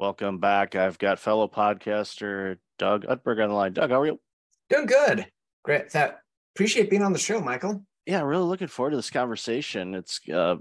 Welcome back. I've got fellow podcaster Doug Utberg on the line. Doug, how are you? Doing good. Great. Appreciate being on the show, Michael. Yeah, really looking forward to this conversation. It's your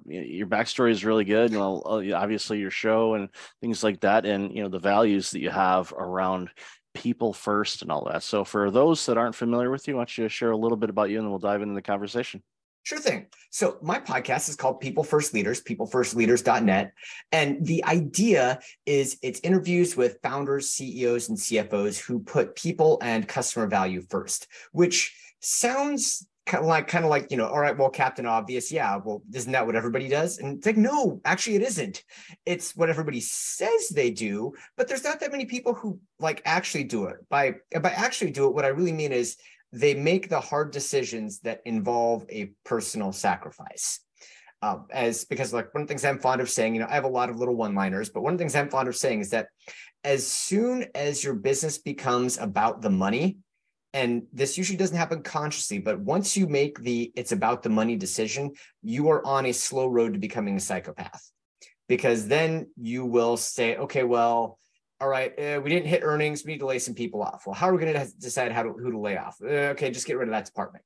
backstory is really good. Obviously your show and things like that, and the values that you have around people first and all that. So for those that aren't familiar with you, I want you to share a little bit about you, and then we'll dive into the conversation. Sure thing. So my podcast is called People First Leaders, peoplefirstleaders.net. And the idea is it's interviews with founders, CEOs, and CFOs who put people and customer value first, which sounds kind of like, all right, well, Captain Obvious. Yeah. Well, isn't that what everybody does? And it's like, no, actually it isn't. It's what everybody says they do, but there's not that many people who actually do it. By actually do it, what I really mean is they make the hard decisions that involve a personal sacrifice. Because one of the things I'm fond of saying, I have a lot of little one-liners, but one of the things I'm fond of saying is that as soon as your business becomes about the money, and this usually doesn't happen consciously, but once you make it's about the money decision, you are on a slow road to becoming a psychopath. Because then you will say, okay, well, all right, we didn't hit earnings. We need to lay some people off. Well, how are we going to decide who to lay off? Okay, just get rid of that department.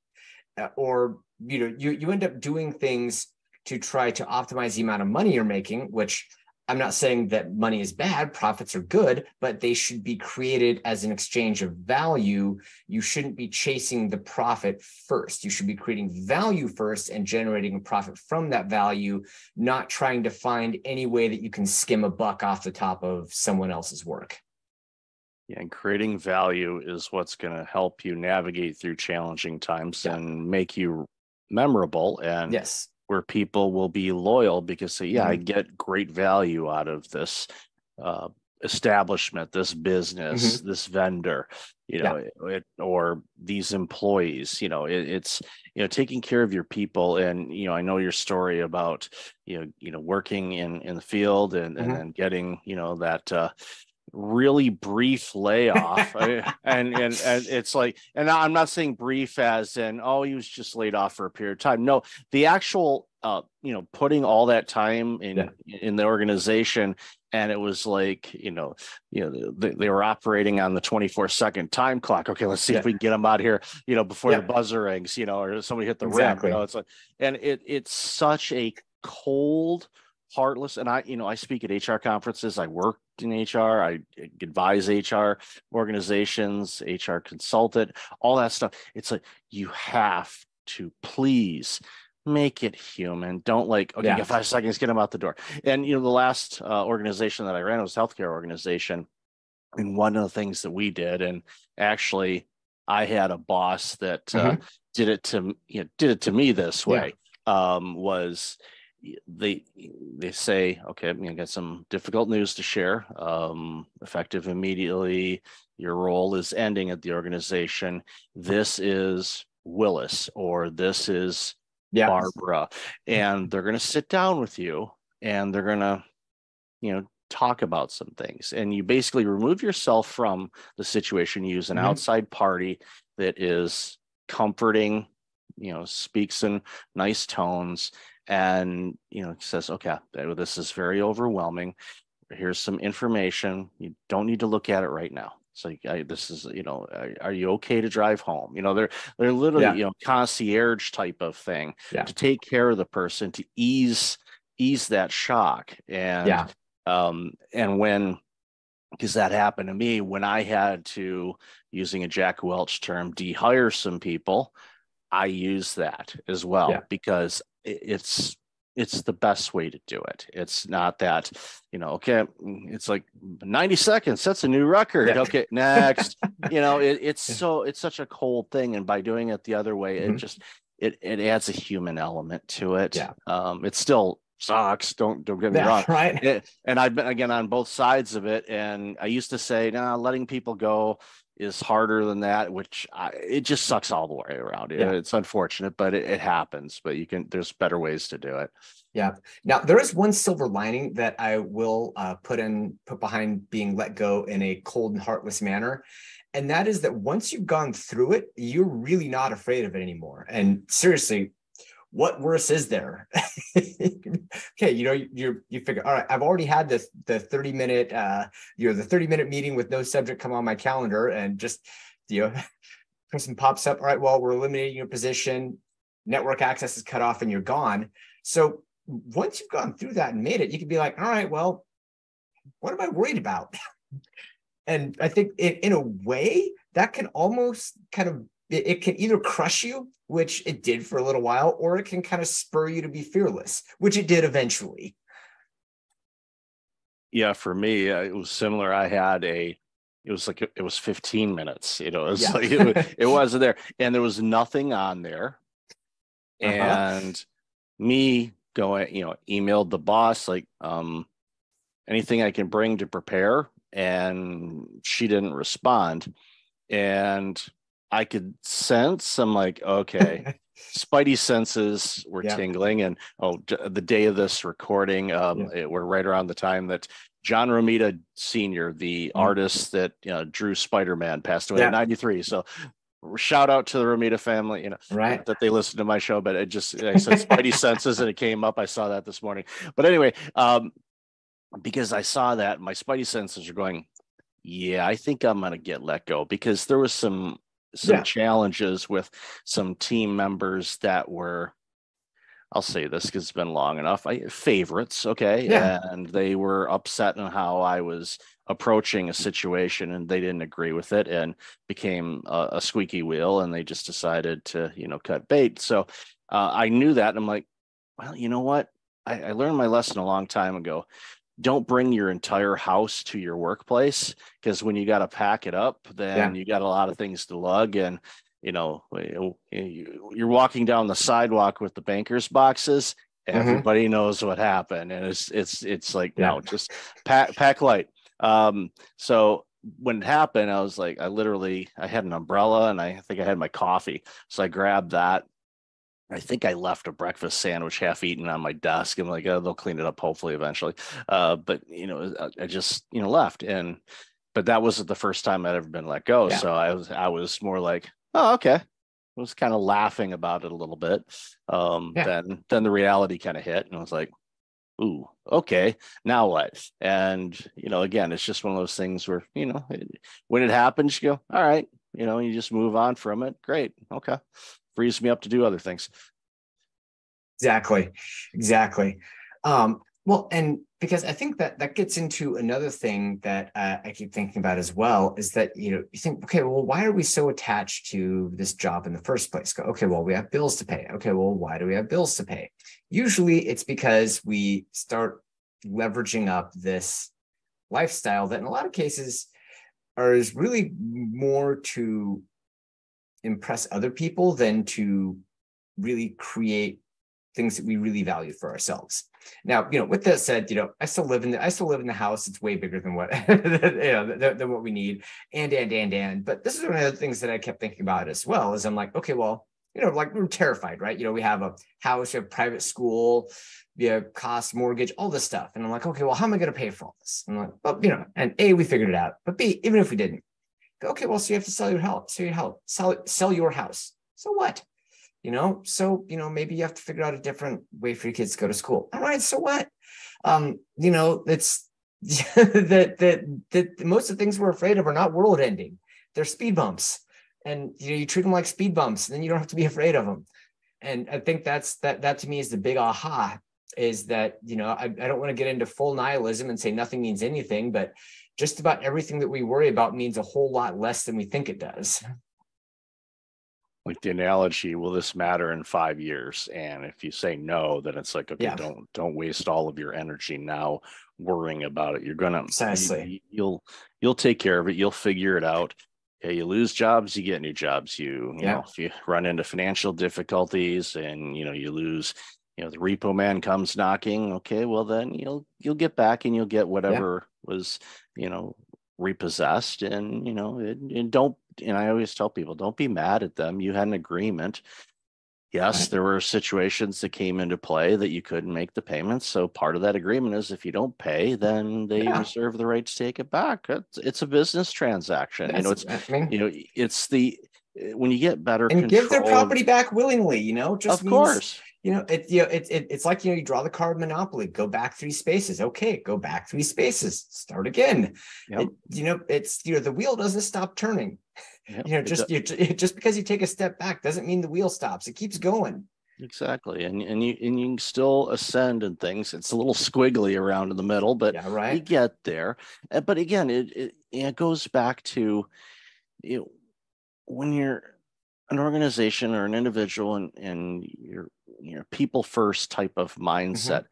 Or you end up doing things to try to optimize the amount of money you're making, which I'm not saying that money is bad. Profits are good, but they should be created as an exchange of value. You shouldn't be chasing the profit first. You should be creating value first and generating a profit from that value, not trying to find any way that you can skim a buck off the top of someone else's work. Yeah, and creating value is what's going to help you navigate through challenging times and make you memorable. And yes, where people will be loyal because say, I get great value out of this establishment, this business, this vendor, or these employees. It's taking care of your people. And I know your story about working in the field and then getting that really brief layoff. and it's like, and I'm not saying brief as in, oh, he was just laid off for a period of time. No, the actual putting all that time in the organization, and it was like they were operating on the 24-second time clock. Okay, let's see if we can get them out here before the buzzer rings, or somebody hit the rim. It's like, and it's such a cold, heartless, and I speak at HR conferences. I work in HR. I advise HR organizations, HR consultant, all that stuff. It's like, you have to please make it human. Don't you got 5 seconds, get them out the door. And the last organization that I ran was a healthcare organization, and one of the things that we did, and actually I had a boss that did it to me this way, was they say, okay, I'm gonna get some difficult news to share. Effective immediately, your role is ending at the organization. This is Willis, or this is Barbara, and they're gonna sit down with you, and they're gonna talk about some things, and you basically remove yourself from the situation. You use an outside party that is comforting, speaks in nice tones, and says, okay, this is very overwhelming. Here's some information. You don't need to look at it right now. It's like, this is, are you okay to drive home? They're literally, concierge type of thing to take care of the person, to ease that shock. And when, because that happened to me when I had to, using a Jack Welch term, de-hire some people, I use that as well, because it's the best way to do it. It's not that, okay, it's like 90 seconds, that's a new record. Okay, next. It's such a cold thing. And by doing it the other way, it adds a human element to it. It still sucks. Don't get me wrong. Right. And I've been, again, on both sides of it. And I used to say, letting people go is harder than that, which it just sucks all the way around. It's unfortunate, but it happens. But there's better ways to do it. Yeah. Now, there is one silver lining that I will put behind being let go in a cold and heartless manner. And that is that once you've gone through it, you're really not afraid of it anymore. And seriously, what worse is there? Okay, you figure, all right, I've already had the 30-minute the 30-minute meeting with no subject come on my calendar, and just person pops up, all right, well, we're eliminating your position, network access is cut off, and you're gone. So once you've gone through that and made it, you can be like, all right, well, what am I worried about? And I think in a way that can almost kind of, it can either crush you, which it did for a little while, or it can kind of spur you to be fearless, which it did eventually. Yeah, for me, it was similar. It was 15 minutes, it was like, it wasn't there, and there was nothing on there. And me going, emailed the boss, like, anything I can bring to prepare, and she didn't respond. And I could sense, I'm like, okay, spidey senses were tingling. And the day of this recording, we're right around the time that John Romita Sr., the artist that drew Spider-Man, passed away at 93. So shout out to the Romita family, right, that they listened to my show. But I said spidey senses, and it came up. I saw that this morning. But anyway, because I saw that, my spidey senses are going, yeah, I think I'm going to get let go, because there was some challenges with some team members that were, I'll say this because it's been long enough, favorites. Okay. Yeah. And they were upset on how I was approaching a situation, and they didn't agree with it, and became a squeaky wheel, and they just decided to, cut bait. So I knew that. And I'm like, well, you know what? I learned my lesson a long time ago. Don't bring your entire house to your workplace, because when you got to pack it up, then you got a lot of things to lug. And you're walking down the sidewalk with the banker's boxes. Everybody knows what happened, and it's like, no, just pack light. So when it happened, I was like, I had an umbrella, and I think I had my coffee, so I grabbed that. I think I left a breakfast sandwich half eaten on my desk. I'm like, oh, they'll clean it up hopefully eventually. But I just left. But that wasn't the first time I'd ever been let go. So I was more like, oh, okay. I was kind of laughing about it a little bit. Then the reality kind of hit, and I was like, ooh, okay, now what? And again, it's just one of those things where when it happens, you go, all right, you just move on from it. Great, okay. Frees me up to do other things. Exactly. Well, and because I think that gets into another thing that I keep thinking about as well, is that, you think, okay, well, why are we so attached to this job in the first place? Go, okay, well, we have bills to pay. Okay, well, why do we have bills to pay? Usually it's because we start leveraging up this lifestyle that in a lot of cases is really more to impress other people than to really create things that we really value for ourselves. Now, with that said, I still live in the house. It's way bigger than what than what we need. But this is one of the things that I kept thinking about as well, is I'm like, okay, well, like we're terrified, right? We have a house, we have private school, we have cost, mortgage, all this stuff. And I'm like, okay, well, how am I going to pay for all this? And I'm like, well, and A, we figured it out, but B, even if we didn't, okay, well, so you have to sell your house, sell your house. So what? So, maybe you have to figure out a different way for your kids to go to school. All right. So what? It's that most of the things we're afraid of are not world ending. They're speed bumps, and, you treat them like speed bumps, and then you don't have to be afraid of them. And I think that to me is the big aha, is that, I don't want to get into full nihilism and say nothing means anything, but just about everything that we worry about means a whole lot less than we think it does. Like the analogy, will this matter in 5 years? And if you say no, then it's like, okay, don't waste all of your energy now worrying about it. You're gonna precisely you'll take care of it. You'll figure it out. Okay, you lose jobs, you get new jobs. You know, if you run into financial difficulties and you lose, the repo man comes knocking. Okay, well then you'll get back, and you'll get whatever was repossessed, and and don't. And I always tell people, don't be mad at them. You had an agreement. Yes, there were situations that came into play that you couldn't make the payments. So part of that agreement is if you don't pay, then they reserve the right to take it back. It's a business transaction. It's the when you get better and control give their property back willingly. Just of course. It's like, you draw the card Monopoly, go back 3 spaces. Okay, go back 3 spaces, start again. Yep. It's the wheel doesn't stop turning. Yep. Just because you take a step back doesn't mean the wheel stops. It keeps going. Exactly. And you can still ascend and things. It's a little squiggly around in the middle, but Yeah, right. you get there. But again, it goes back to, when you're an organization or an individual and you're people first type of mindset,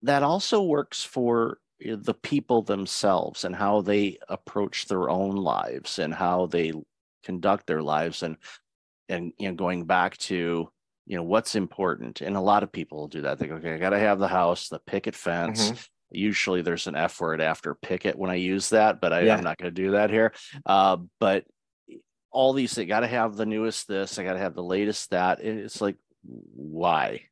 that also works for the people themselves and how they approach their own lives and how they conduct their lives, and going back to what's important. And a lot of people do that. They go, okay, I got to have the house, the picket fence. Usually there's an F word after picket when I use that, but I'm not going to do that here. But all these things, got to have the newest this, I got to have the latest that. It's like, why?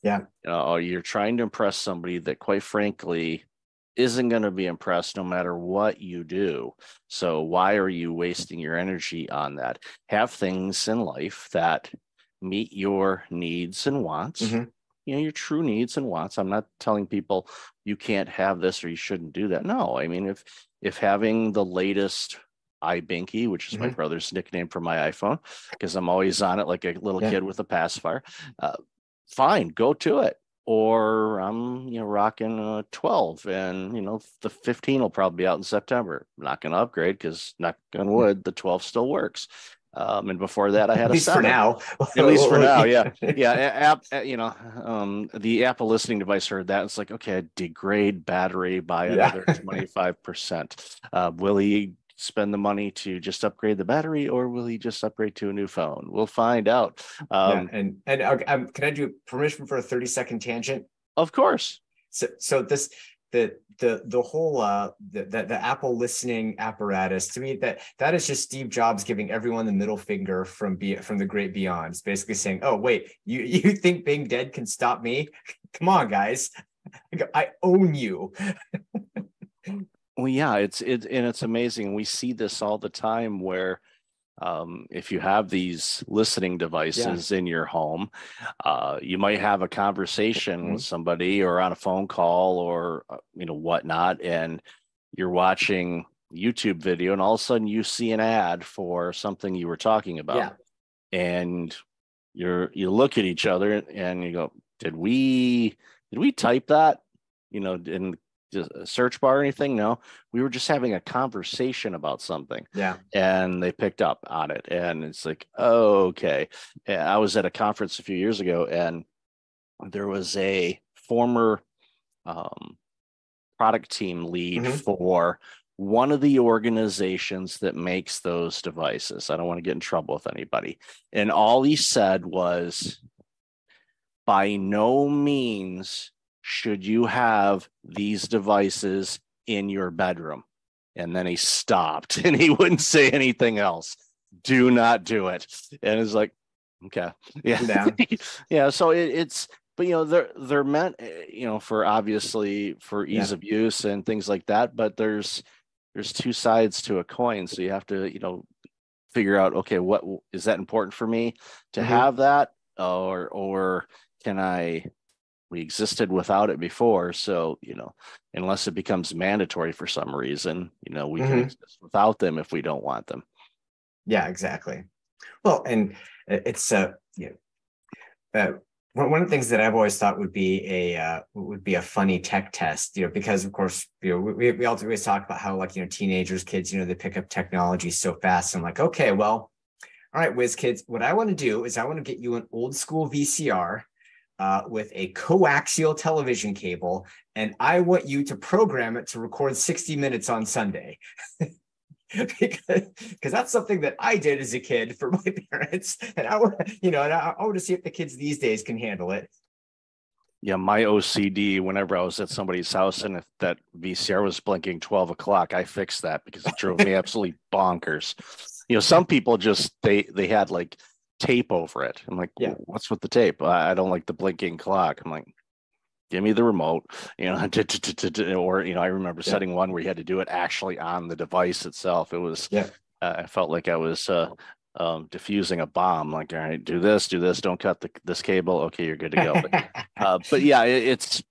Yeah. You're trying to impress somebody that, quite frankly, isn't going to be impressed no matter what you do. So why are you wasting your energy on that? Have things in life that meet your needs and wants, your true needs and wants. I'm not telling people you can't have this or you shouldn't do that. No, I mean, if having the latest iBinky, which is my brother's nickname for my iPhone, because I'm always on it like a little kid with a pacifier, fine, go to it. Or I'm rocking 12, and the 15 will probably be out in September. I'm not going to upgrade because, knock on wood, the 12 still works. And before that, I had a 7. At least for now, yeah. The Apple listening device heard that. It's like, okay, degrade battery by another 25%. Will he spend the money to just upgrade the battery, or will he just upgrade to a new phone? We'll find out. And can I do permission for a 30-second tangent? Of course. So this the whole the Apple listening apparatus, to me, that is just Steve Jobs giving everyone the middle finger from the great beyond. It's basically saying, oh wait, you think being dead can stop me? Come on, guys, I own you. Well, yeah, it's amazing. We see this all the time where if you have these listening devices in your home, you might have a conversation with somebody or on a phone call or whatnot, and you're watching YouTube video, and all of a sudden you see an ad for something you were talking about, and you look at each other and you go, did we type that in a search bar or anything? No, we were just having a conversation about something, and they picked up on it. And it's like, oh, okay. And I was at a conference a few years ago, and there was a former product team lead for one of the organizations that makes those devices. I don't want to get in trouble with anybody. And all he said was, by no means should you have these devices in your bedroom. And then he stopped and he wouldn't say anything else. Do not do it. And it's like, okay. Yeah. So it's, but they're meant, for obviously for ease of use and things like that. But there's two sides to a coin. So you have to, figure out, okay, what is that important for me to have that, or can we existed without it before. So, unless it becomes mandatory for some reason, we can exist without them if we don't want them. Yeah, exactly. Well, and it's one of the things that I've always thought would be a funny tech test, because of course, we always talk about how, like, teenagers, kids, they pick up technology so fast. I'm like, okay, well, all right, whiz kids, what I want to do is I want to get you an old school VCR with a coaxial television cable, and I want you to program it to record 60 minutes on Sunday. because that's something that I did as a kid for my parents, and I want to see if the kids these days can handle it. Yeah, my OCD, whenever I was at somebody's house and if that VCR was blinking 12 o'clock, I fixed that because it drove me absolutely bonkers. Some people just they had like tape over it. I'm like, what's with the tape? I don't like the blinking clock. I'm like, give me the remote, or I remember setting one where you had to do it actually on the device itself. It was I felt like I was diffusing a bomb. Like, all right, do this, don't cut this cable. Okay, you're good to go. But yeah, it's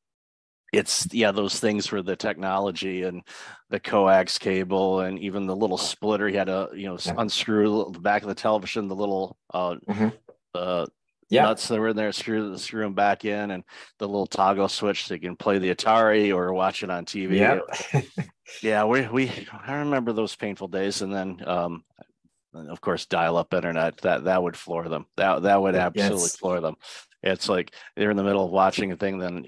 yeah, those things for the technology and the coax cable and even the little splitter. You had to, unscrew the back of the television, the little uh, nuts that were in there, screw them back in, and the little toggle switch so you can play the Atari or watch it on TV. Yeah, I remember those painful days. And then and of course, dial-up internet, that would floor them. That would absolutely floor them. It's like they're in the middle of watching a thing, then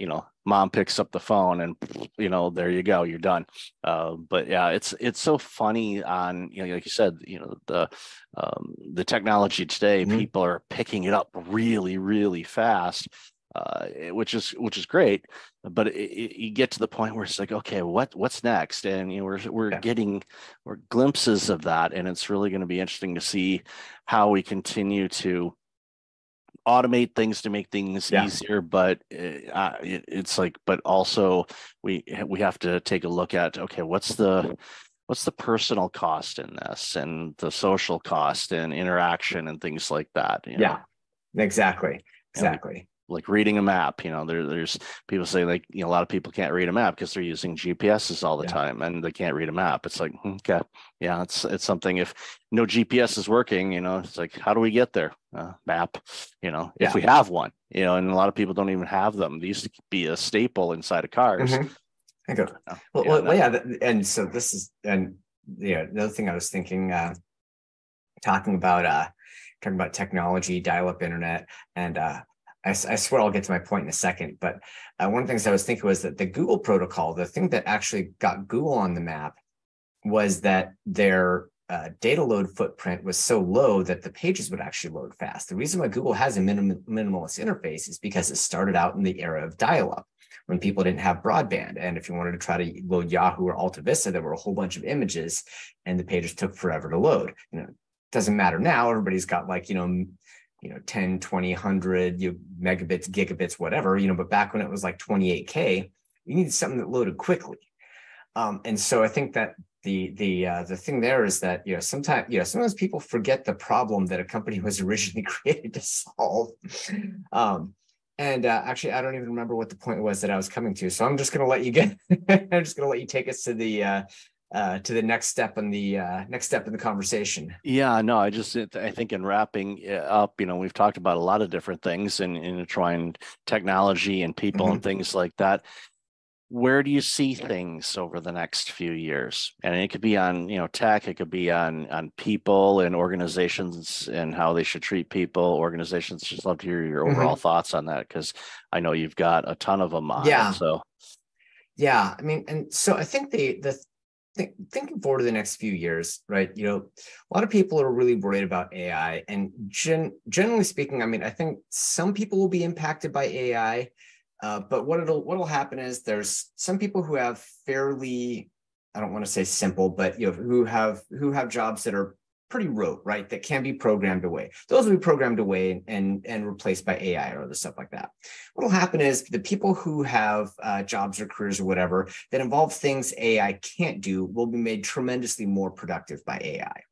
mom picks up the phone, and there you go, you're done. But yeah, it's so funny on like you said, the technology today, people are picking it up really, really fast. Which is great, but you get to the point where it's like, okay, what's next? And we're getting glimpses of that, and it's really going to be interesting to see how we continue to automate things to make things easier. But it's like, but also we have to take a look at, okay, what's the personal cost in this, and the social cost and interaction and things like that. Exactly. Like reading a map, there's people say, like, a lot of people can't read a map because they're using GPSs all the time, and they can't read a map. It's like, okay, yeah, it's something. If no GPS is working, it's like, how do we get there? Map, if we have one, and a lot of people don't even have them. They used to be a staple inside of cars. And so this is, and another thing I was thinking, talking about technology, dial-up internet, and I swear I'll get to my point in a second, but one of the things I was thinking was that the Google protocol, the thing that actually got Google on the map, was that their data load footprint was so low that the pages would actually load fast. The reason why Google has a minimalist interface is because it started out in the era of dial-up, when people didn't have broadband. And if you wanted to try to load Yahoo or Alta Vista, there were a whole bunch of images, and the pages took forever to load. It doesn't matter now. Everybody's got 10, 20, 100 megabits, gigabits, whatever, but back when it was like 28K, you needed something that loaded quickly. And so I think that the thing there is that, sometimes people forget the problem that a company was originally created to solve. Actually, I don't even remember what the point was that I was coming to. So I'm just going to let you I'm just going to let you take us to the next step in the conversation. Yeah, no, I think in wrapping up, we've talked about a lot of different things in trying technology and people and things like that. Where do you see things over the next few years? And it could be on, tech, it could be on people and organizations and how they should treat people. Organizations, just love to hear your overall thoughts on that, because I know you've got a ton of them on it. So I mean, and so I think thinking forward to the next few years, right? A lot of people are really worried about AI, and generally speaking, I mean, I think some people will be impacted by AI, but what'll happen is there's some people who have fairly, I don't want to say simple, but who have jobs that are pretty rote, right? That can be programmed away. Those will be programmed away and replaced by AI or other stuff like that. What'll happen is the people who have jobs or careers or whatever that involve things AI can't do will be made tremendously more productive by AI.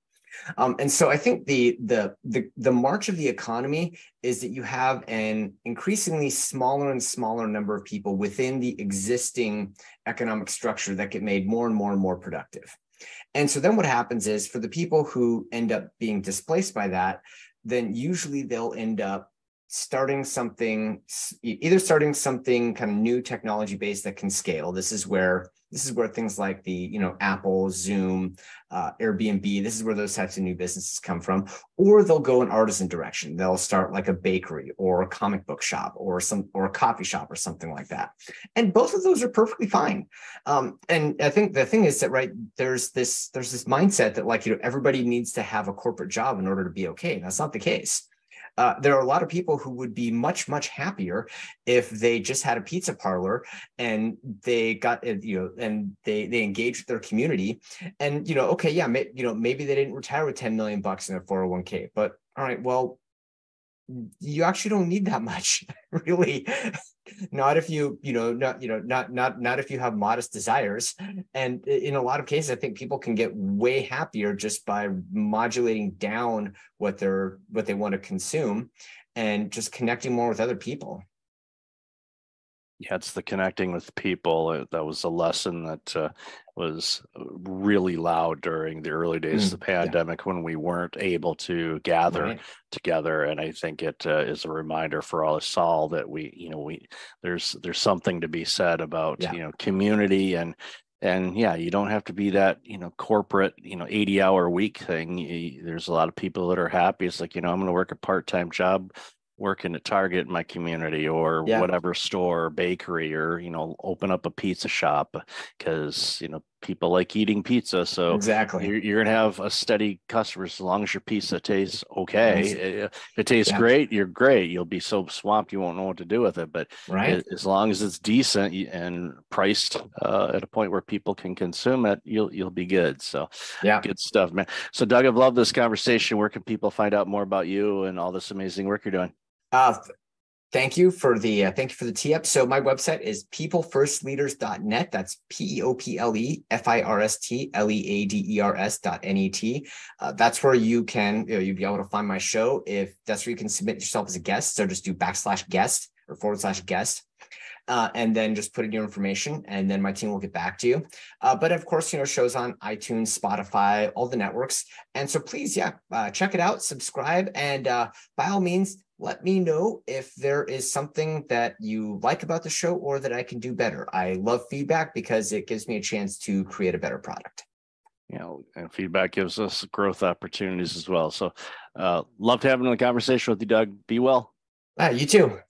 And so I think the march of the economy is that you have an increasingly smaller and smaller number of people within the existing economic structure that get made more and more and more productive. And so then what happens is, for the people who end up being displaced by that, then usually they'll end up starting something kind of new technology based that can scale. This is where things like the Apple, Zoom, Airbnb, this is where those types of new businesses come from. Or they'll go an artisan direction. They'll start like a bakery or a comic book shop or a coffee shop or something like that. And both of those are perfectly fine. And I think the thing is that, right, there's this mindset that everybody needs to have a corporate job in order to be okay. That's not the case. There are a lot of people who would be much, much happier if they just had a pizza parlor and they got, and they engaged with their community, and, maybe they didn't retire with $10 million in their 401k, but all right, well, you actually don't need that much, really. Not if you, not if you have modest desires. And in a lot of cases, I think people can get way happier just by modulating down what they want to consume and just connecting more with other people. Yeah, it's the connecting with people. That was a lesson that was really loud during the early days of the pandemic when we weren't able to gather together. And I think it is a reminder for us all that there's something to be said about community and yeah, you don't have to be that corporate 80-hour week thing. There's a lot of people that are happy. It's like I'm going to work a part-time job working at Target in my community or whatever store or bakery or open up a pizza shop because people like eating pizza, so exactly you're gonna have a steady customers as long as your pizza tastes okay. If it tastes great, you're great. You'll be so swamped you won't know what to do with it, but as long as it's decent and priced at a point where people can consume it, you'll be good. So good stuff, man. So Doug, I've loved this conversation. Where can people find out more about you and all this amazing work you're doing? Thank you for the tee up. So my website is peoplefirstleaders.net. That's peoplefirstleaders.net. That's where you'll be able to find my show. If that's where you can submit yourself as a guest. So just do /guest or /guest. And then just put in your information and then my team will get back to you. But of course, shows on iTunes, Spotify, all the networks. And so please, check it out, subscribe, and by all means, let me know if there is something that you like about the show or that I can do better. I love feedback because it gives me a chance to create a better product. And feedback gives us growth opportunities as well. So loved having a conversation with you, Doug. Be well. You too.